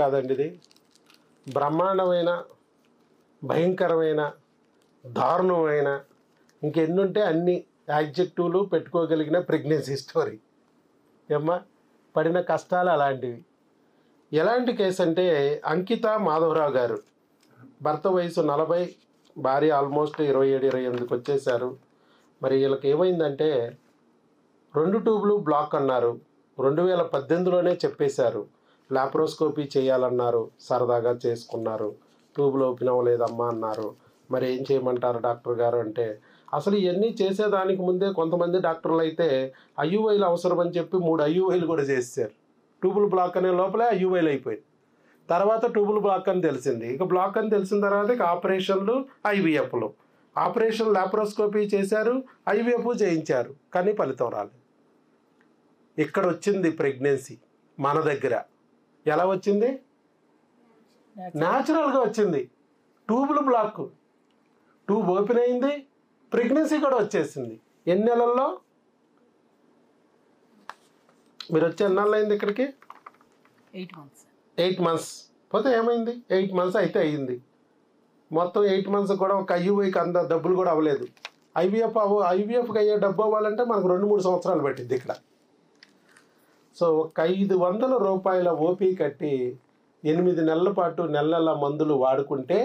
కాదండి, ఇది బ్రహ్మాండమైన, భయంకరమైన, దారుణమైన, ఇంకెన్నుంటే అన్ని యాడ్జెక్టివ్లు పెట్టుకోగలిగిన ప్రెగ్నెన్సీ స్టోరీ. ఏమ్మా, పడిన కష్టాలు అలాంటివి. ఎలాంటి కేసు అంటే, అంకిత మాధవరావు గారు, భర్త వయసు 40, భార్య ఆల్మోస్ట్ 27-28కి వచ్చేసారు. మరి వీళ్ళకి ఏమైందంటే 2 ట్యూబ్లు బ్లాక్ అన్నారు. 2018లోనే చెప్పేశారు. లాప్రోస్కోపీ చేయాలన్నారు, సరదాగా చేసుకున్నారు. ట్యూబ్లు ఓపెన్ అవ్వలేదమ్మా అన్నారు. మరి ఏం చేయమంటారు డాక్టర్ గారు అంటే, అసలు ఇవన్నీ చేసేదానికి ముందే కొంతమంది డాక్టర్లు అయితే ఐయుఐలు అవసరం అని చెప్పి 3 ఐయుఐలు కూడా చేశారు. ట్యూబుల్ బ్లాక్ అనే లోపలే ఐయుఐలు అయిపోయింది. తర్వాత ట్యూబుల్ బ్లాక్ అని తెలిసింది. ఇక బ్లాక్ అని తెలిసిన తర్వాత ఇక ఆపరేషన్లు, ఐవీఎఫ్లు. ఆపరేషన్ లాప్రోస్కోపీ చేశారు, ఐవీఎఫ్ చేయించారు, కానీ ఫలితం రాలేదు. ఇక్కడ వచ్చింది ప్రెగ్నెన్సీ మన దగ్గర. ఎలా వచ్చింది? న్యాచురల్గా వచ్చింది. ట్యూబుల్ బ్లాక్, ట్యూబ్ ఓపెన్ అయింది, ప్రెగ్నెన్సీ కూడా వచ్చేసింది. ఎన్ని నెలల్లో? మీరు వచ్చి ఎన్నాళ్ళు అయింది ఇక్కడికి? 8 months. పోతే ఏమైంది? 8 months అయితే అయ్యింది. మొత్తం 8 months కూడా ఒక ఐయుఐకి అంత డబ్బులు కూడా అవ్వలేదు. ఐవీఎఫ్కి అయ్యే డబ్బు అవ్వాలంటే మనకు 2-3 సంవత్సరాలు పట్టింది ఇక్కడ. సో ఒక 500 రూపాయల ఓపీ కట్టి 8 నెలల పాటు నెల మందులు వాడుకుంటే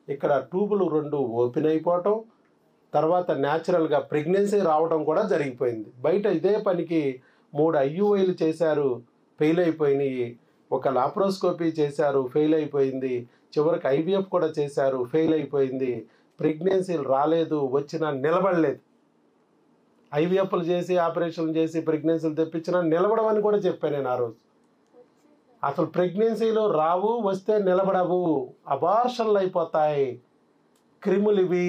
ఇక్కడ ట్యూబులు 2 ఓపెన్ అయిపోవటం, తర్వాత న్యాచురల్గా ప్రెగ్నెన్సీ రావడం కూడా జరిగిపోయింది. బయట ఇదే పనికి 3 ఐయుఐలు చేశారు, ఫెయిల్ అయిపోయినాయి. ఒక లాప్రోస్కోపీ చేశారు, ఫెయిల్ అయిపోయింది. చివరికి ఐవీఎఫ్ కూడా చేశారు, ఫెయిల్ అయిపోయింది. ప్రెగ్నెన్సీలు రాలేదు, వచ్చినా నిలబడలేదు. ఐవీఎఫ్లు చేసి, ఆపరేషన్లు చేసి ప్రెగ్నెన్సీలు తెప్పించినా నిలబడమని కూడా చెప్పాను నేను ఆ రోజు. అసలు ప్రెగ్నెన్సీలు రావు, వస్తే నిలబడవు, అబార్షన్లు అయిపోతాయి, క్రిములు ఇవి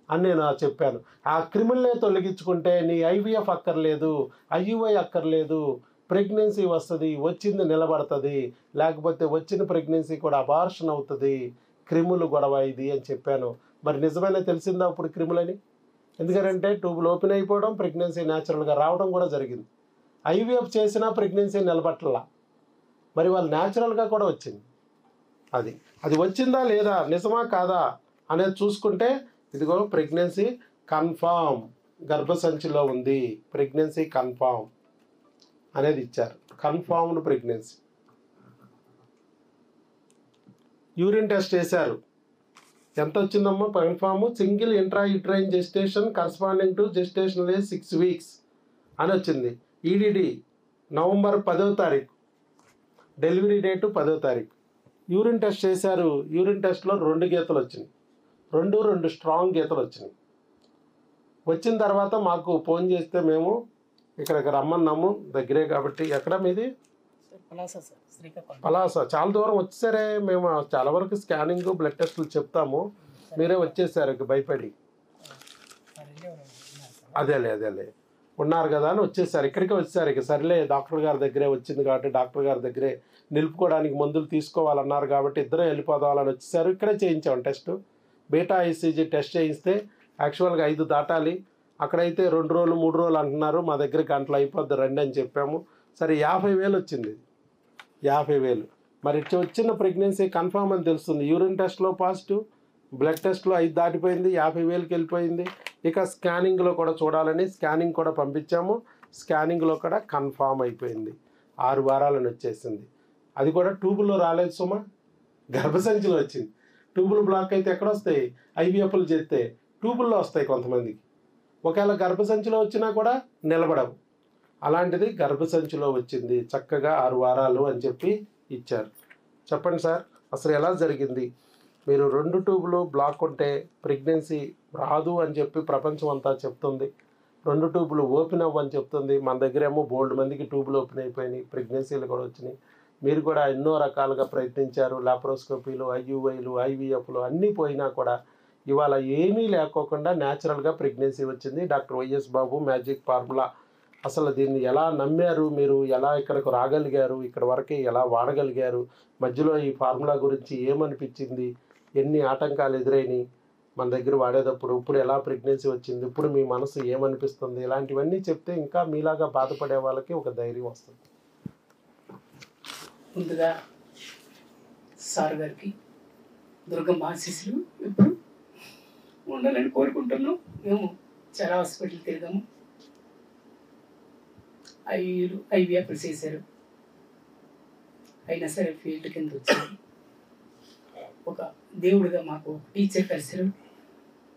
అని నేను చెప్పాను. ఆ క్రిములనే తొలగించుకుంటే నీ ఐవీఎఫ్ అక్కర్లేదు, ఐయుఐ అక్కర్లేదు, ప్రెగ్నెన్సీ వస్తుంది, వచ్చింది నిలబడుతుంది. లేకపోతే వచ్చిన ప్రెగ్నెన్సీ కూడా అబార్షన్ అవుతుంది, క్రిములు గొడవ ఇది అని చెప్పాను. మరి నిజమైనా తెలిసిందా ఇప్పుడు క్రిములని? ఎందుకంటే ట్యూబులు ఓపెన్ అయిపోవడం, ప్రెగ్నెన్సీ న్యాచురల్గా రావడం కూడా జరిగింది. ఐవీఎఫ్ చేసినా ప్రెగ్నెన్సీ నిలబట్టలా. మరి వాళ్ళు న్యాచురల్గా కూడా వచ్చింది. అది వచ్చిందా లేదా, నిజమా కాదా అనేది చూసుకుంటే ఇదిగో ప్రెగ్నెన్సీ కన్ఫామ్, గర్భసంచిలో ఉంది, ప్రెగ్నెన్సీ కన్ఫామ్ అనేది ఇచ్చారు. Confirmed pregnancy. యూరిన్ టెస్ట్ చేశారు, ఎంత వచ్చిందమ్మా? Confirm single intrauterine gestation corresponding to gestational age 6 weeks అని వచ్చింది. ఈడిడి November 10వ తారీఖు, డెలివరీ డేటు 10వ తారీఖు. యూరిన్ టెస్ట్ చేశారు, యూరిన్ టెస్ట్లో 2 గీతలు వచ్చినాయి, 2 స్ట్రాంగ్ గీతలు వచ్చినాయి. వచ్చిన తర్వాత మాకు ఫోన్ చేస్తే మేము ఇక్కడికి రమ్మన్నాము, దగ్గరే కాబట్టి. ఎక్కడ మీది? పలాస. చాలా దూరం వచ్చేసరే. మేము చాలా వరకు స్కానింగ్, బ్లడ్ టెస్టులు చెప్తాము, మీరే వచ్చేసారు భయపడి. అదేలే ఉన్నారు కదా అని వచ్చేసారు, ఇక్కడికే వచ్చేసారు. ఇక సరేలే, డాక్టర్ గారి దగ్గరే వచ్చింది కాబట్టి డాక్టర్ గారి దగ్గరే నిలుపుకోవడానికి మందులు తీసుకోవాలన్నారు కాబట్టి ఇద్దరే వెళ్ళిపోదామని వచ్చేసారు. ఇక్కడే చేయించాం టెస్ట్. బీటా ఈసీజీ టెస్ట్ చేయిస్తే యాక్చువల్గా 5 దాటాలి, అక్కడైతే 2 రోజులు 3 రోజులు అంటున్నారు. మా దగ్గర గంటలు అయిపోద్ది రండి అని చెప్పాము. సరే 50,000 వచ్చింది. 50,000. మరి వచ్చిన ప్రెగ్నెన్సీ కన్ఫామ్ అని తెలుస్తుంది. యూరిన్ టెస్ట్లో పాజిటివ్, బ్లడ్ టెస్ట్లో 5 దాటిపోయింది, 50,000కి వెళ్ళిపోయింది. ఇక స్కానింగ్లో కూడా చూడాలని స్కానింగ్ కూడా పంపించాము. స్కానింగ్లో కూడా కన్ఫామ్ అయిపోయింది, 6 వారాలని వచ్చేసింది. అది కూడా ట్యూబుల్లో రాలేదు సుమా, గర్భసంచిలో వచ్చింది. ట్యూబుల్ బ్లాక్ అయితే ఎక్కడ వస్తాయి? ఐవీఎఫ్లు చేస్తే ట్యూబుల్లో వస్తాయి కొంతమందికి. ఒకవేళ గర్భసంచిలో వచ్చినా కూడా నిలబడవు. అలాంటిది గర్భసంచిలో వచ్చింది, చక్కగా 6 వారాలు అని చెప్పి ఇచ్చారు. చెప్పండి సార్, అసలు ఎలా జరిగింది? మీరు 2 ట్యూబులు బ్లాక్ ఉంటే ప్రెగ్నెన్సీ రాదు అని చెప్పి ప్రపంచం అంతా చెప్తుంది, 2 ట్యూబులు ఓపెన్ అవ్వని చెప్తుంది. మన దగ్గర ఏమో బోల్డ్ మందికి ట్యూబులు ఓపెన్ అయిపోయినాయి, ప్రెగ్నెన్సీలు కూడా వచ్చినాయి. మీరు కూడా ఎన్నో రకాలుగా ప్రయత్నించారు, లాప్రోస్కోపీలు, ఐయుఐలు, ఐవీఎఫ్లు అన్నీ పోయినా కూడా ఇవాళ ఏమీ లేకోకుండా న్యాచురల్గా ప్రెగ్నెన్సీ వచ్చింది. డాక్టర్ వైఎస్ బాబు మ్యాజిక్ ఫార్ములా. అసలు దీన్ని ఎలా నమ్మారు మీరు? ఎలా ఇక్కడికి రాగలిగారు? ఇక్కడ వరకే ఎలా వాడగలిగారు? మధ్యలో ఈ ఫార్ములా గురించి ఏమనిపించింది? ఎన్ని ఆటంకాలు ఎదురైనాయి మన దగ్గర వాడేటప్పుడు? ఇప్పుడు ఎలా ప్రెగ్నెన్సీ వచ్చింది? ఇప్పుడు మీ మనసు ఏమనిపిస్తుంది? ఇలాంటివన్నీ చెప్తే ఇంకా మీలాగా బాధపడే వాళ్ళకి ఒక ధైర్యం వస్తుంది. ముందుగా సార్ గారికి దుర్గమ్మ ఆశీస్సులు ఎప్పుడు ఉండాలని కోరుకుంటున్నాం. మేము చాలా హాస్పిటల్ తిరిగాము, ఐవీఎఫ్లు చేశారు, అయినా సరే ఫీల్డ్ కింద వచ్చింది. ఒక దేవుడిగా మాకు టీచర్ కలిసారు,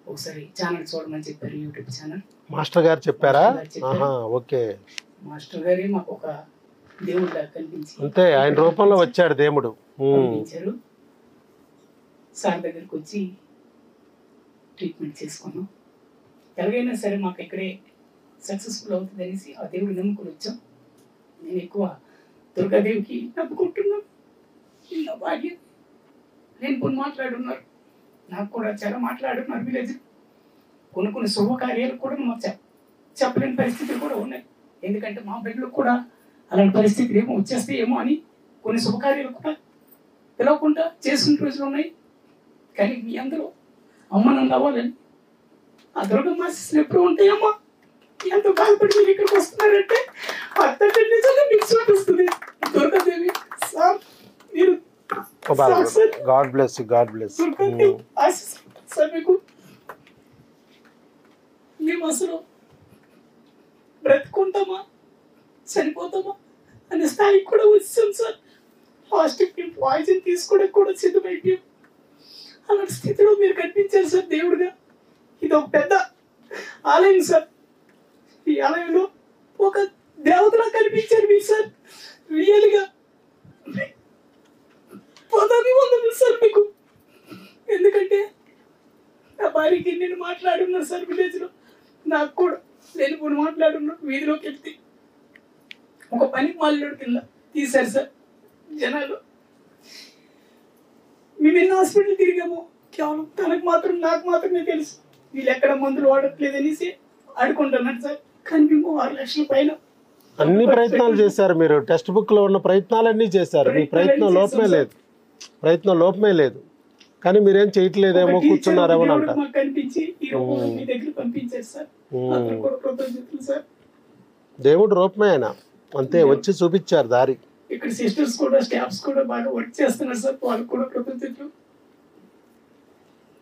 ఒకసారి ఛానల్ చూడమని చెప్పారు, యూట్యూబ్ ఛానల్. మాస్టర్ గారు చెప్పారా? ఓకే. మాస్టర్ గారే మాకు ఒక దేవుడిలా కనిపించి, అంతే, ఆయన రూపంలో వచ్చాడు దేవుడు. కనిపించారు. సార్ దగ్గరికి వచ్చి ట్రీట్మెంట్ చేసుకున్నాం. ఎలాగైనా సరే మాకు ఇక్కడే సక్సెస్ఫుల్ అవుతుంది అనేసి ఆ దేవుడు నమ్ముకుని వచ్చాం. నేను ఎక్కువ దుర్గాదేవికి నమ్ముకుంటున్నాను. నా భార్య నేను కొన్ని మాట్లాడున్నారు, నాకు కూడా చాలా మాట్లాడున్నారు. విలేజ్ కొన్ని శుభకార్యాలు కూడా మాకు చెప్పలేని పరిస్థితులు కూడా ఉన్నాయి. ఎందుకంటే మా బిడ్డలు కూడా అలాంటి పరిస్థితులు ఏమో వచ్చేస్తే ఏమో అని కొన్ని శుభకార్యాలు కూడా పిలవకుండా చేసుకునే రోజులు ఉన్నాయి. కానీ మీ అందరూ అమ్మ నన్ను అవ్వాలని ఆ దుర్గమ్మ ఆశీస్సులు ఎప్పుడు ఉంటాయమ్మా. ఎంతో బాధపడి మీరు ఇక్కడికి వస్తున్నారంటే అత్తటి నిజంగా మీకు చూపిస్తుంది దుర్గాదేవి. సార్ మీరు గాడ్ బ్లెస్ దుర్గాదేవి ఆశీస్సులు సార్ మీకు. మేము అసలు బ్రతుకుంటామా చనిపోతామా అనే స్థాయికి కూడా వచ్చాం సార్. లాస్ట్కి మేము పాయిజన్ తీసుకోవడానికి కూడా సిద్ధమైపోయాం. అలాంటి స్థితిలో మీరు కనిపించారు సార్ దేవుడుగా. ఇది ఒక పెద్ద ఆలయం సార్. ఈ ఆలయంలో ఒక దేవతలా కనిపించారు మీరు సార్. రియల్గా పదాన్ని వందలు సార్ మీకు. ఎందుకంటే నా భార్యకి నేను మాట్లాడున్నాను సార్ విలేజ్లో, నాకు కూడా నేను కొన్ని మాట్లాడున్నాను. వీధిలోకి వెళ్తే ఒక పని మాల్లోడి కింద తీశారు సార్ జనాలు. మేము ఎన్నో హాస్పిటల్ తిరిగాము, కేవలం తనకు మాత్రం నాకు మాత్రమే తెలుసు వీళ్ళు ఎక్కడ మందులు వాడట్లేదు అనేసి ఆడుకుంటున్నాడు సార్. కానీ మేము 6 లక్షల పైన అన్ని ప్రయత్నాలు చేశారు మీరు. టెక్స్ట్ బుక్ లో ఉన్న ప్రయత్నాలన్నీ చేశారు. మీ ప్రయత్నం లోపమే లేదు. కానీ మీరేం చేయట్లేదేమో, కూర్చున్నారేమో అంటారు. మాకు కనిపించి ఈ రూపంలో మీ దగ్గర పంపించారు సార్. అతను కూడా కృతజ్ఞతలు సార్. దేవుడు రూపమే ఆయన, అంతే, వచ్చి చూపించారు దారి. ఇక్కడ సిస్టర్స్ కూడా స్టాఫ్స్ కూడా బాగా వర్క్ చేస్తున్నారు సార్, వాళ్ళకి కూడా కృతజ్ఞతలు.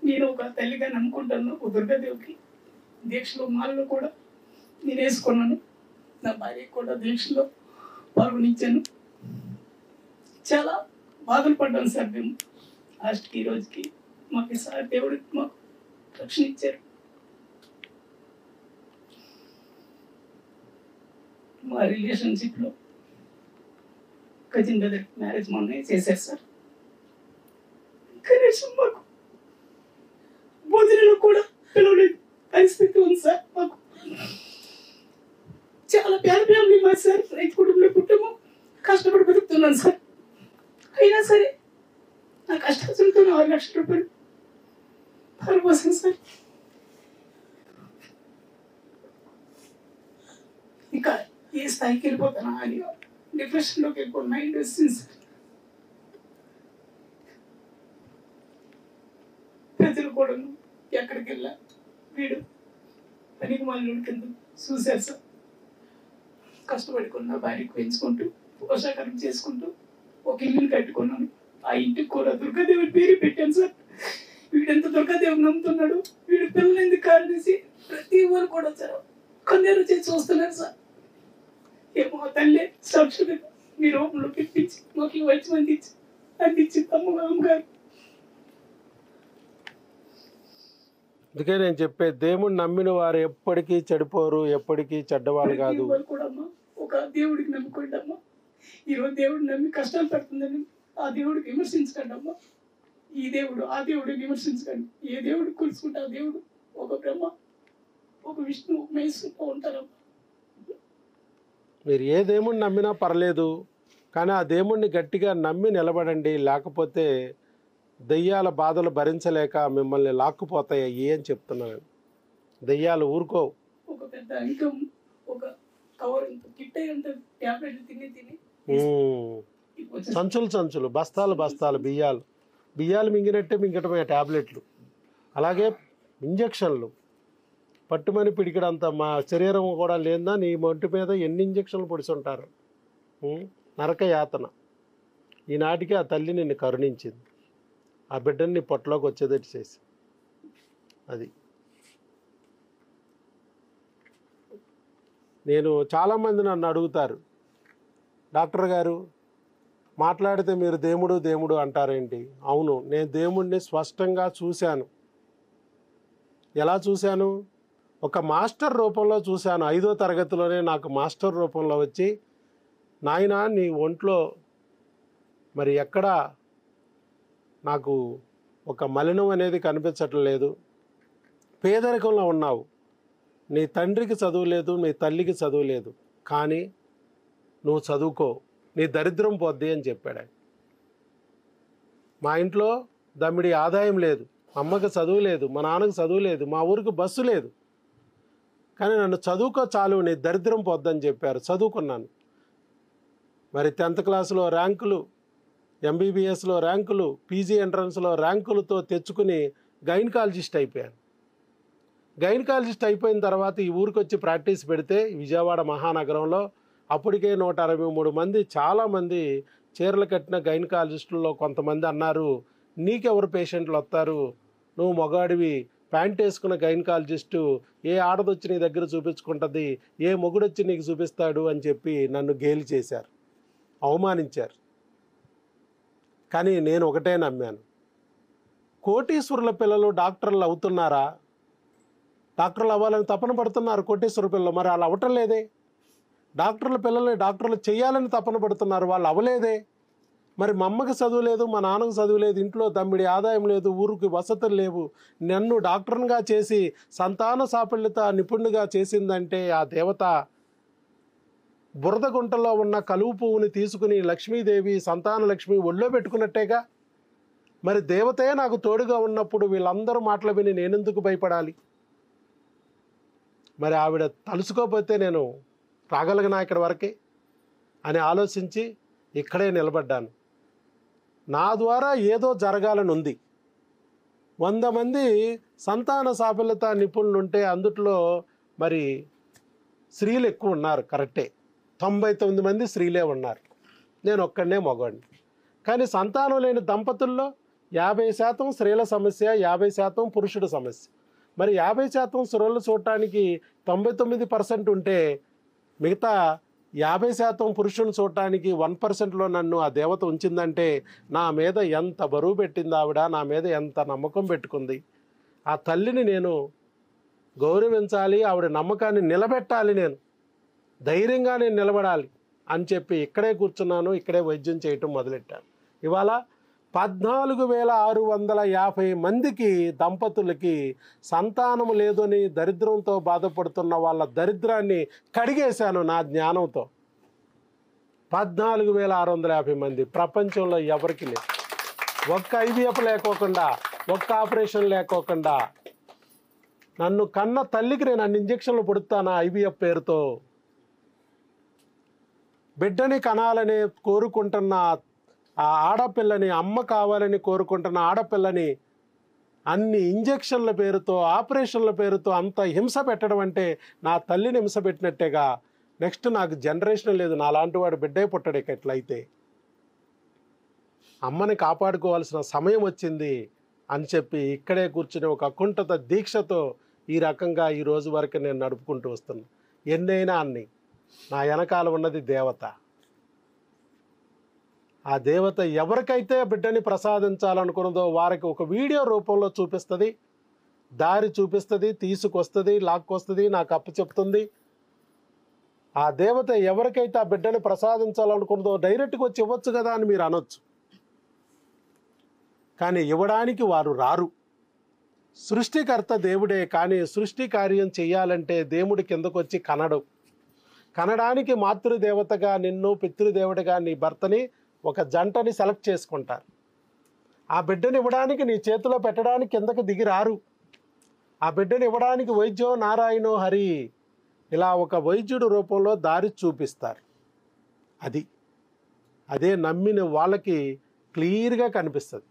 నేను ఒక తల్లిగా నమ్ముకుంటాను. ఒక దుర్గాదేవికి దీక్షలో మాలలో కూడా నేను వేసుకున్నాను. నా భార్య కూడా దీక్షలో పాల్గొనిచ్చాను. చాలా బాధలు పడ్డాను సార్ మేము. లాస్ట్కి ఈ రోజుకి మాకు సార్ దేవుడికి మాకు రక్షణ ఇచ్చారు. మా రిలేషన్షిప్లో కజిన్ బ్రదర్ మ్యారేజ్ మొన్న చేశారు సార్. కనీసం మాకు భోజనంలో కూడా పిలవలేని పరిస్థితి ఉంది సార్. మాకు చాలా పేద ఫ్యామిలీ మా సార్. రైతు కుటుంబంలో పుట్టాము, కష్టపడి బతుకుతున్నాను సార్. అయినా సరే నా కష్టాలతో 6 లక్షల రూపాయలు పాల్పోసాను సార్. ఇంకా ఏ స్థాయికి వెళ్ళిపోతానా అని డిప్రెషన్లోకి వెళ్ళిపోయి మైండ్ వస్తుంది సార్. ప్రజలు కూడా ఎక్కడికి వెళ్ళా వీడు పనికి మళ్ళీ కింద చూశారు సార్. కష్టపడుకున్న భార్యకు పెంచుకుంటూ పోషాకారం చేసుకుంటూ ఒక ఇల్లుని కట్టుకున్నాను. ఆ ఇంటికి కూడా దుర్గాదేవి పేరు పెట్టాను సార్. వీడెంత దుర్గాదేవి నమ్ముతున్నాడు, వీడి పిల్లలు ఎందుకు కారణేసి ప్రతి ఊరు కూడా సార్ కన్నీరు చేసి చూస్తున్నారు సార్. ఏమో తల్లి సాక్షులు మీ రూపంలో పిలిపించి మాకు వచ్చి అందించి అమ్మగారు. అందుకే నేను చెప్పే, దేవుడు నమ్మిన వారు ఎప్పటికీ చెడిపోరు, ఎప్పటికీ చెడ్డవాళ్ళు కాదు. కూడా అమ్మా ఒక దేవుడికి నమ్ముకోండి అమ్మా. ఈరోజు దేవుడిని నమ్మి కష్టాలు పడుతుందని ఆ దేవుడికి విమర్శించకండి అమ్మా. ఈ దేవుడు ఆ దేవుడు విమర్శించకండి. ఏ దేవుడు కొలుసుకుంటే ఆ దేవుడు ఒక బ్రహ్మ, ఒక విష్ణు, ఒక మహేశ్వరుతో ఉంటారమ్మా. మీరు ఏ దేవుడిని నమ్మినా పర్లేదు, కానీ ఆ దేవుణ్ణి గట్టిగా నమ్మి నిలబడండి. లేకపోతే దెయ్యాల బాధలు భరించలేక మిమ్మల్ని లాక్కుపోతాయి అని చెప్తున్నాను. దెయ్యాలు ఊరుకోవు. ఒక పెద్ద అంకం, ఒక కవర్ కిట్ అంత టాబ్లెట్లు తిని సంచులు బస్తాలు బియ్యాలు మింగినట్టే మింగటమే టాబ్లెట్లు. అలాగే ఇంజక్షన్లు పట్టుమని పిడికడంత మా శరీరం కూడా లేదా నీ ఒంటి మీద ఎన్ని ఇంజక్షన్లు పొడిచుంటారు. నరక యాతన. ఈనాటికి ఆ తల్లి నిన్ను కరుణించింది, ఆ బిడ్డని నీ పొట్టలోకి వచ్చేటట్టు చేసి. అది నేను చాలామంది నన్ను అడుగుతారు, డాక్టర్ గారు మాట్లాడితే మీరు దేవుడు దేవుడు అంటారేంటి? అవును, నేను దేవుణ్ణి స్పష్టంగా చూశాను. ఎలా చూశాను? ఒక మాస్టర్ రూపంలో చూశాను. 5వ తరగతిలోనే నాకు మాస్టర్ రూపంలో వచ్చి, నాయనా నీ ఒంట్లో మరి ఎక్కడ నాకు ఒక మలినం అనేది కనిపించటం లేదు, పేదరికంలో ఉన్నావు, నీ తండ్రికి చదువు లేదు, నీ తల్లికి చదువు లేదు, కానీ నువ్వు చదువుకో, నీ దరిద్రం పోద్ది అని చెప్పాడు ఆయన. మా ఇంట్లో దమ్మిడి ఆదాయం లేదు, అమ్మకి చదువు లేదు, మా నాన్నకి చదువు లేదు, మా ఊరికి బస్సు లేదు, కానీ నన్ను చదువుకో చాలు, నీ దరిద్రం పోద్దని చెప్పారు. చదువుకున్నాను. మరి 10th క్లాసులో ర్యాంకులు, ఎంబీబీఎస్లో ర్యాంకులు, పీజీ ఎంట్రన్స్లో ర్యాంకులతో తెచ్చుకుని గైనకాలజిస్ట్ అయిపోయాను. గైనకాలజిస్ట్ అయిపోయిన తర్వాత ఈ ఊరికి వచ్చి ప్రాక్టీస్ పెడితే విజయవాడ మహానగరంలో అప్పటికే 163 మంది, చాలామంది చీరలు కట్టిన గైనకాలజిస్టుల్లో కొంతమంది అన్నారు, నీకెవరు పేషెంట్లు వస్తారు, నువ్వు మగాడివి, ప్యాంట్ వేసుకున్న గైనకాలజిస్టు ఏ ఆడదొచ్చి నీ దగ్గర చూపించుకుంటుంది, ఏ మొగుడొచ్చి నీకు చూపిస్తాడు అని చెప్పి నన్ను గేలి చేశారు, అవమానించారు. కానీ నేను ఒకటే నమ్మాను, కోటీశ్వరుల పిల్లలు డాక్టర్లు అవుతున్నారా? డాక్టర్లు అవ్వాలని తపన పడుతున్నారు కోటీశ్వర పిల్లలు, మరి వాళ్ళు అవ్వటం లేదే. డాక్టర్ల పిల్లల్ని డాక్టర్లు చేయాలని తపన పడుతున్నారు, వాళ్ళు అవ్వలేదే. మరి మా అమ్మకి చదువు లేదు, మా నాన్నకు చదువు లేదు, ఇంట్లో తమ్మిడి ఆదాయం లేదు, ఊరికి వసతులు లేవు, నన్ను డాక్టర్గా చేసి సంతాన సాఫల్యత నిపుణుడిగా చేసిందంటే ఆ దేవత బురద గుంటలో ఉన్న కలువు పువ్వుని తీసుకుని లక్ష్మీదేవి సంతాన లక్ష్మి ఒళ్ళో పెట్టుకున్నట్టేగా. మరి దేవతే నాకు తోడుగా ఉన్నప్పుడు వీళ్ళందరూ మాటలు విని నేనెందుకు భయపడాలి? మరి ఆవిడ తలుసుకోకపోతే నేను రాగలిగినా ఇక్కడి వరకే అని ఆలోచించి ఇక్కడే నిలబడ్డాను. నా ద్వారా ఏదో జరగాలని ఉంది. 100 మంది సంతాన సాఫల్యత నిపుణులు ఉంటే అందుట్లో మరి స్త్రీలు ఎక్కువ ఉన్నారు, కరెక్టే. 99 మంది స్త్రీలే ఉన్నారు, నేను ఒక్కడనే మగవాడిని. కానీ సంతానం లేని దంపతుల్లో 50% స్త్రీల సమస్య, 50% పురుషుడు సమస్య. మరి 50% స్త్రీలు చూడటానికి 99% ఉంటే మిగతా 50% పురుషుని చూడటానికి 1%లో నన్ను ఆ దేవత ఉంచిందంటే నా మీద ఎంత బరువు పెట్టింది ఆవిడ, నా మీద ఎంత నమ్మకం పెట్టుకుంది. ఆ తల్లిని నేను గౌరవించాలి, ఆవిడ నమ్మకాన్ని నిలబెట్టాలి, నేను ధైర్యంగా నేను నిలబడాలి అని చెప్పి ఇక్కడే కూర్చున్నాను, ఇక్కడే వైద్యం చేయటం మొదలెట్టాను. ఇవాళ 14,650 మందికి దంపతులకి సంతానం లేదని దరిద్రంతో బాధపడుతున్న వాళ్ళ దరిద్రాన్ని కడిగేశాను నా జ్ఞానంతో. 14,650 మంది ప్రపంచంలో ఎవరికి లేదు. ఒక్క ఐవీఎఫ్ లేకోకుండా, ఒక్క ఆపరేషన్ లేకోకుండా నన్ను కన్న తల్లికి నేను అన్ని ఇంజక్షన్లు పొడుతాను ఐవీఎఫ్ పేరుతో. బిడ్డని కనాలని కోరుకుంటున్న ఆ ఆడపిల్లని, అమ్మ కావాలని కోరుకుంటున్న ఆడపిల్లని అన్ని ఇంజక్షన్ల పేరుతో, ఆపరేషన్ల పేరుతో అంత హింస పెట్టడం అంటే నా తల్లిని హింస పెట్టినట్టేగా. నెక్స్ట్ నాకు జనరేషన్ లేదు, నాలాంటి వాడు బిడ్డే పుట్టడు ఎట్లయితే. అమ్మని కాపాడుకోవాల్సిన సమయం వచ్చింది అని చెప్పి ఇక్కడే కూర్చుని ఒక అకుంఠిత దీక్షతో ఈ రకంగా ఈ రోజు వరకు నేను నడుపుకుంటూ వస్తున్నా. ఎన్నైనా అన్ని నా వెనకాల ఉన్నది దేవత. ఆ దేవత ఎవరికైతే బిడ్డని ప్రసాదించాలనుకున్నదో వారికి ఒక వీడియో రూపంలో చూపిస్తుంది, దారి చూపిస్తుంది, తీసుకొస్తుంది, లాక్కొస్తుంది, నాకు అప్పచెప్తుంది. ఆ దేవత ఎవరికైతే ఆ బిడ్డని ప్రసాదించాలనుకున్నదో డైరెక్ట్గా వచ్చి ఇవ్వచ్చు కదా అని మీరు అనొచ్చు, కానీ ఇవ్వడానికి వారు రారు. సృష్టికర్త దేవుడే, కానీ సృష్టి కార్యం చేయాలంటే దేవుడి కిందకు వచ్చి కనడు. కనడానికి మాతృదేవతగా నిన్ను, పితృదేవుడిగా నీ భర్తని, ఒక జంటని సెలెక్ట్ చేసుకుంటారు. ఆ బిడ్డని ఇవ్వడానికి నీ చేతిలో పెట్టడానికి కిందకు దిగి రారు. ఆ బిడ్డని ఇవ్వడానికి వైద్యో నారాయణో హరి ఇలా ఒక వైద్యుడు రూపంలో దారి చూపిస్తారు. అదే నమ్మిన వాళ్ళకి క్లియర్గా కనిపిస్తుంది.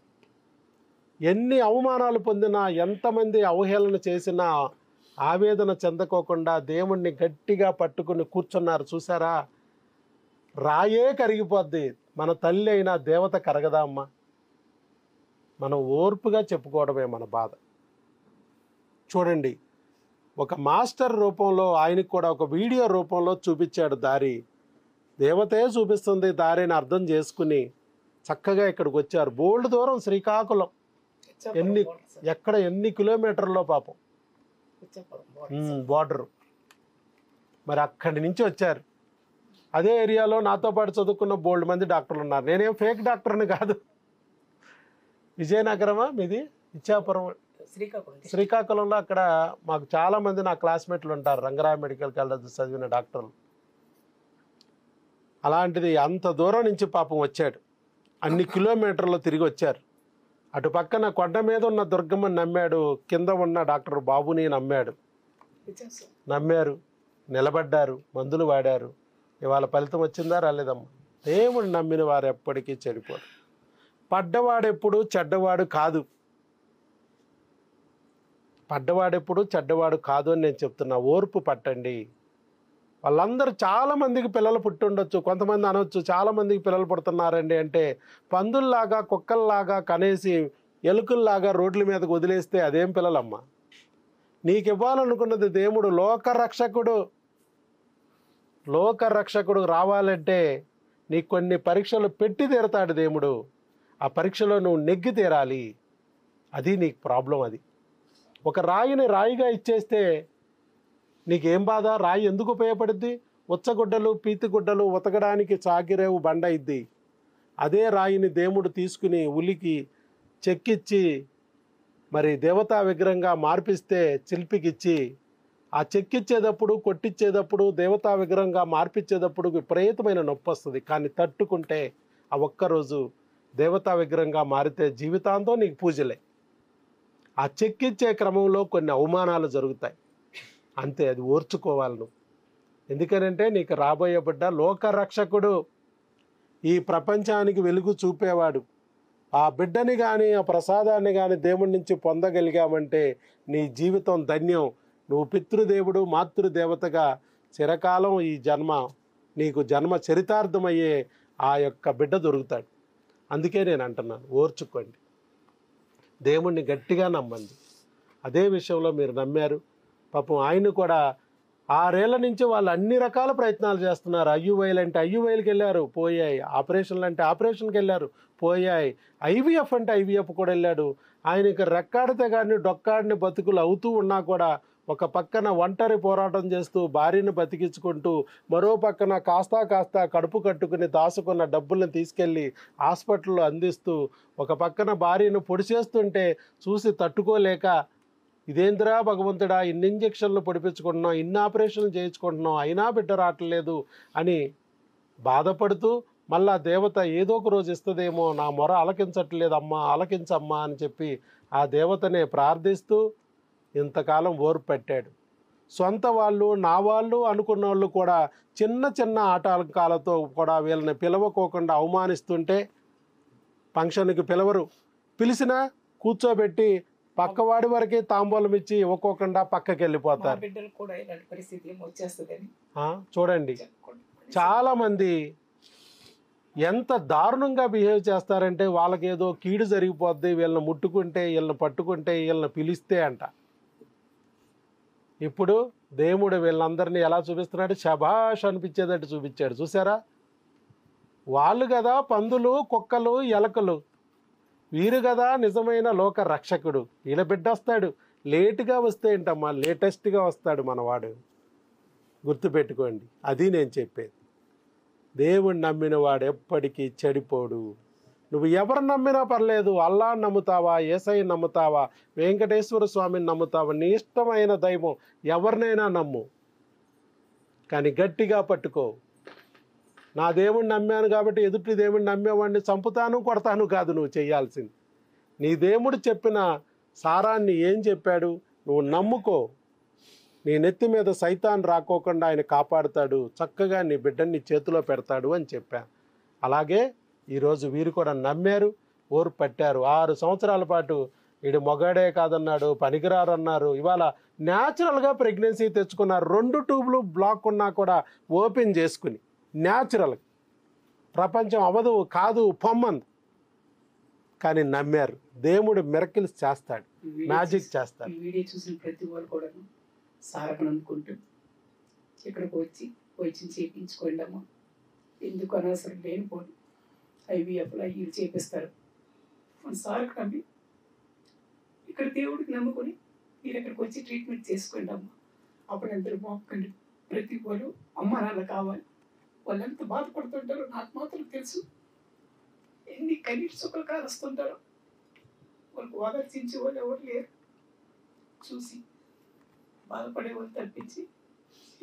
ఎన్ని అవమానాలు పొందినా, ఎంతమంది అవహేళన చేసినా ఆవేదన చెందకోకుండా దేవుణ్ణి గట్టిగా పట్టుకుని కూర్చున్నారు చూసారా. రాయే కరిగిపోద్ది, మన తల్లి అయినా దేవత కరగదా అమ్మా? మనం ఓర్పుగా చెప్పుకోవడమే మన బాధ. చూడండి, ఒక మాస్టర్ రూపంలో ఆయనకు కూడా ఒక వీడియో రూపంలో చూపించాడు దారి. దేవతే చూపిస్తుంది దారి అని అర్థం చేసుకుని చక్కగా ఇక్కడికి వచ్చారు. బోల్డ్ దూరం శ్రీకాకుళం, ఎన్ని కిలోమీటర్లో పాపం బార్డరు. మరి అక్కడి నుంచి వచ్చారు. అదే ఏరియాలో నాతో పాటు చదువుకున్న బోల్డ్ మంది డాక్టర్లు ఉన్నారు. నేనేం ఫేక్ డాక్టర్ని కాదు. విజయనగరమా మీది? ఇచ్చాపురం, శ్రీకాకుళంలో. అక్కడ మాకు చాలామంది నా క్లాస్మేట్లు ఉంటారు, రంగరాయ మెడికల్ కాలేజ్ చదివిన డాక్టర్లు. అలాంటిది అంత దూరం నుంచి పాపం వచ్చాడు, అన్ని కిలోమీటర్లు తిరిగి వచ్చారు. అటు పక్కన కొండ మీద ఉన్న దుర్గమ్మని నమ్మాడు, కింద ఉన్న డాక్టర్ బాబుని నమ్మారు, నిలబడ్డారు, మందులు వాడారు. ఇవాళ ఫలితం వచ్చిందా? రాలేదమ్మా. దేవుడు నమ్మిన వారు ఎప్పటికీ చెడిపోరు. పడ్డవాడెప్పుడు చెడ్డవాడు కాదు, పడ్డవాడెప్పుడు చెడ్డవాడు కాదు అని నేను చెప్తున్నా. ఓర్పు పట్టండి. వాళ్ళందరూ చాలామందికి పిల్లలు పుట్టి ఉండొచ్చు. కొంతమంది అనొచ్చు చాలామందికి పిల్లలు పుడుతున్నారండి అంటే, పందుల్లాగా కుక్కల్లాగా కనేసి ఎలుకల్లాగా రోడ్ల మీదకి వదిలేస్తే అదేం పిల్లలమ్మా? నీకు ఇవ్వాలనుకున్నది దేవుడు లోకరక్షకుడు. లోకరక్షకుడు రావాలంటే నీకు కొన్ని పరీక్షలు పెట్టి తీరతాడు దేవుడు. ఆ పరీక్షలో నువ్వు నెగ్గి తీరాలి. అది నీకు ప్రాబ్లం. అది ఒక రాయిని రాయిగా ఇచ్చేస్తే నీకేం బాధ? రాయి ఎందుకు ఉపయోగపడుద్ది? ఉచ్చగుడ్డలు పీతిగుడ్డలు ఉతకడానికి చాకిరేవు బండ ఇద్ది. అదే రాయిని దేవుడు తీసుకుని ఉలికి చెక్కిచ్చి మరి దేవతా విగ్రహంగా మార్పిస్తే శిల్పికిచ్చి, ఆ చెక్కిచ్చేటప్పుడు కొట్టించేటప్పుడు దేవతా విగ్రహంగా మార్పిచ్చేటప్పుడు విపరీతమైన నొప్పి వస్తుంది. కానీ తట్టుకుంటే ఆ ఒక్కరోజు దేవతా విగ్రహంగా మారితే జీవితాంతం నీకు పూజలే. ఆ చెక్కిచ్చే క్రమంలో కొన్ని అవమానాలు జరుగుతాయి, అంతే. అది ఓర్చుకోవాలి నువ్వు. ఎందుకనంటే నీకు రాబోయే బిడ్డ లోకరక్షకుడు, ఈ ప్రపంచానికి వెలుగు చూపేవాడు. ఆ బిడ్డని కానీ ఆ ప్రసాదాన్ని కానీ దేవుడి నుంచి పొందగలిగామంటే నీ జీవితం ధన్యం. నువ్వు పితృదేవుడు మాతృదేవతగా చిరకాలం ఈ జన్మ నీకు జన్మ చరితార్థమయ్యే ఆ యొక్క బిడ్డ దొరుకుతాడు. అందుకే నేను అంటున్నాను, ఓర్చుకోండి, దేవుణ్ణి గట్టిగా నమ్మండి. అదే విషయంలో మీరు నమ్మారు. పాపం ఆయన కూడా 6 ఏళ్ల నుంచి వాళ్ళు అన్ని రకాల ప్రయత్నాలు చేస్తున్నారు. ఐయువైలు అంటే ఐయువైలకి వెళ్ళారు, పోయాయి. ఆపరేషన్లు అంటే ఆపరేషన్కి వెళ్ళారు, పోయాయి. ఐవీఎఫ్ అంటే ఐవీఎఫ్ కూడా వెళ్ళాడు. ఆయనకి రెక్కాడితే కానీ డొక్కాడిని బతుకులు అవుతూ ఉన్నా కూడా ఒక పక్కన ఒంటరి పోరాటం చేస్తూ భార్యను బతికించుకుంటూ, మరో పక్కన కాస్తా కడుపు కట్టుకుని దాచుకున్న డబ్బులను తీసుకెళ్ళి హాస్పిటల్లో అందిస్తూ, ఒక పక్కన భార్యను పొడిచేస్తుంటే చూసి తట్టుకోలేక, ఇదేంద్రా భగవంతుడా, ఇన్ని ఇంజక్షన్లు పొడిపించుకుంటున్నాం, ఇన్ని ఆపరేషన్లు చేయించుకుంటున్నాం, అయినా బిడ్డ రావట్లేదు అని బాధపడుతూ, మళ్ళా దేవత ఏదో ఒక రోజు ఇస్తుందేమో, నా మొర ఆలకించట్లేదు అమ్మా, ఆలకించమ్మా అని చెప్పి ఆ దేవతనే ప్రార్థిస్తూ ఇంతకాలం ఓర్పు పెట్టాడు. సొంత వాళ్ళు నా వాళ్ళు అనుకున్న వాళ్ళు కూడా చిన్న ఆటంకాలతో కూడా వీళ్ళని పిలవకోకుండా అవమానిస్తుంటే, ఫంక్షన్కి పిలవరు, పిలిచినా కూర్చోబెట్టి పక్కవాడి వరకే తాంబూలం ఇచ్చి ఇవ్వకోకుండా పక్కకి వెళ్ళిపోతారు. చూడండి, చాలామంది ఎంత దారుణంగా బిహేవ్ చేస్తారంటే, వాళ్ళకేదో కీడు జరిగిపోద్ది, వీళ్ళని ముట్టుకుంటే, వీళ్ళని పట్టుకుంటే, వీళ్ళని పిలిస్తే అంట. ఇప్పుడు దేవుడు వీళ్ళందరినీ ఎలా చూపిస్తున్నాడు? శభాష్ అనిపించేటట్టు చూపించాడు. చూసారా? వాళ్ళు కదా పందులు, కుక్కలు, ఎలకలు, వీరు కదా నిజమైన లోక రక్షకుడు. వీళ్ళ బిడ్డ వస్తాడు, లేటుగా వస్తే ఏంటమ్మా, లేటెస్ట్గా వస్తాడు మనవాడు. గుర్తుపెట్టుకోండి, అది నేను చెప్పేది. దేవుణ్ణి నమ్మిన వాడు ఎప్పటికీ చెడిపోడు. నువ్వు ఎవరు నమ్మినా పర్లేదు. అల్లాహ్ నమ్ముతావా, యేసయ్య నమ్ముతావా, వెంకటేశ్వర స్వామిని నమ్ముతావా, నీ ఇష్టమైన దైవం ఎవరినైనా నమ్ము, కానీ గట్టిగా పట్టుకో. నా దేవుణ్ణి నమ్మాను కాబట్టి ఎదుటి దేవుణ్ణి నమ్మేవాడిని చంపుతాను, కొడతాను కాదు నువ్వు చేయాల్సింది. నీ దేవుడు చెప్పిన సారాన్ని ఏం చెప్పాడు నువ్వు నమ్ముకో. నీ నెత్తి మీద సైతాన్ రాకోకుండా ఆయన కాపాడుతాడు, చక్కగా నీ బిడ్డని నీ చేతిలో పెడతాడు అని చెప్పాను. అలాగే ఈరోజు వీరు కూడా నమ్మారు, ఓర్పు పట్టారు. 6 సంవత్సరాల పాటు వీడు మొగాడే కాదన్నాడు, పనికిరారు అన్నారు. ఇవాళ న్యాచురల్గా ప్రెగ్నెన్సీ తెచ్చుకున్నారు. 2 ట్యూబ్లు బ్లాక్ ఉన్నా కూడా ఓపెన్ చేసుకుని న్యాచురల్గా ప్రపంచం అవ్వదు, కాదు, పొమ్మంది. కానీ నమ్మారు. దేవుడు మిరకిల్స్ చేస్తాడు, మ్యాజిక్ చేస్తాడు. ఈ వీడియో చూసిన ప్రతి వాళ్ళు కూడా సార్కు నమ్ముకుంటూ ఇక్కడికి వచ్చి వైద్యం చేయించుకోండి అమ్మా. ఎందుకు అనవసరం లేనిపోని IVFలో వీళ్ళు చేపిస్తారు. మన సార్కు నమ్మి ఇక్కడ దేవుడికి నమ్ముకొని మీరు ఇక్కడికి వచ్చి ట్రీట్మెంట్ చేసుకోండి అమ్మా. అప్పుడు అందరూ బాగుండి ప్రతి వాళ్ళు అమ్మ నాన్న కావాలి. వాళ్ళు ఎంత బాధపడుతుంటారో నాకు మాత్రం తెలుసు. ఎన్ని కన్నీటి సుఖలు కారుస్తుంటారో. వాళ్ళకు ఓదార్చించే వాళ్ళు ఎవరు లేరు. చూసి బాధపడే వాళ్ళు తప్పించి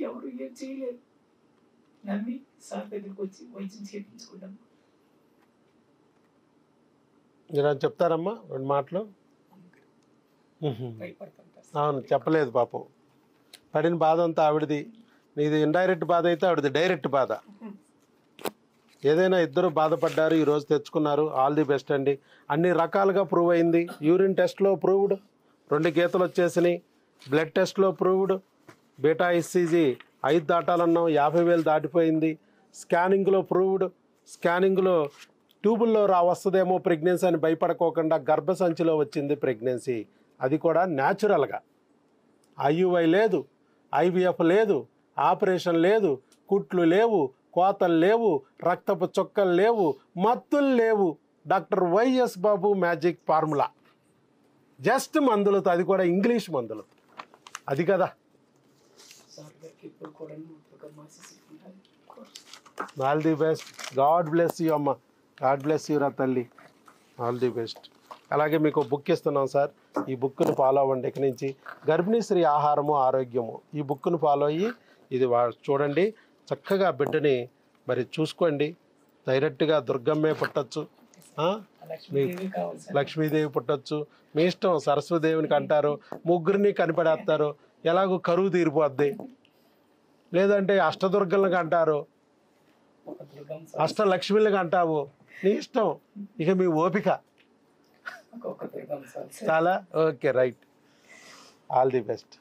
ఎవరు ఏం చేయలేరు. నమ్మి సార్ దగ్గరికి వచ్చి వైద్యం చేయించుకుంటాం. మీరు చెప్తారమ్మా 2 మాటలు? భయపడుతుంటారు. అవును, చెప్పలేదు పాపం. పడిన బాధ అంతా ఆవిడది. నీది ఇండైరెక్ట్ బాధ అయితే ఆవిడది డైరెక్ట్ బాధ. ఏదైనా ఇద్దరు బాధపడ్డారు, ఈరోజు తెచ్చుకున్నారు. ఆల్ ది బెస్ట్ అండి. అన్ని రకాలుగా ప్రూవ్ అయింది. యూరిన్ టెస్ట్లో ప్రూవ్డ్, 2 గీతలు వచ్చేసినాయి. బ్లడ్ టెస్ట్లో ప్రూవ్డ్. బీటా ECG 5 దాటాలన్నాం, 50,000 దాటిపోయింది. స్కానింగ్లో ప్రూవ్డ్. స్కానింగ్లో ట్యూబుల్లో వస్తుందేమో ప్రెగ్నెన్సీ అని భయపడుకోకుండా గర్భసంచిలో వచ్చింది ప్రెగ్నెన్సీ. అది కూడా న్యాచురల్గా. IUI లేదు, IVF లేదు, ఆపరేషన్ లేదు, కుట్లు లేవు, కోతలు లేవు, రక్తపు చుక్కలు లేవు, మత్తులు లేవు. డాక్టర్ YS బాబు మ్యాజిక్ ఫార్ములా. జస్ట్ మందులతో, అది కూడా ఇంగ్లీష్ మందులతో. అది కదా. All the best. God bless you అమ్మ. గాడ్ బ్లెస్ యూ రా తల్లి. All the best. అలాగే మీకు బుక్ ఇస్తున్నాం సార్. ఈ బుక్ను ఫాలో అవ్వండి. ఇక్కడి నుంచి గర్భిణీ స్త్రీ ఆహారము ఆరోగ్యము, ఈ బుక్ను ఫాలో అయ్యి ఇది చూడండి. చక్కగా బిడ్డని మరి చూసుకోండి. డైరెక్ట్గా దుర్గమ్మే పుట్టచ్చు, లక్ష్మీదేవి పుట్టచ్చు, మీ ఇష్టం. సరస్వదేవినికి అంటారు, ముగ్గురిని కనిపెడేస్తారు, ఎలాగో కరువు తీరిపోద్ది. లేదంటే అష్టదుర్గలకు అంటారు, అష్టలక్ష్మిలకు అంటావు, నీ ఇష్టం. ఇక మీ ఓపిక. చాలా okay, right. All the best.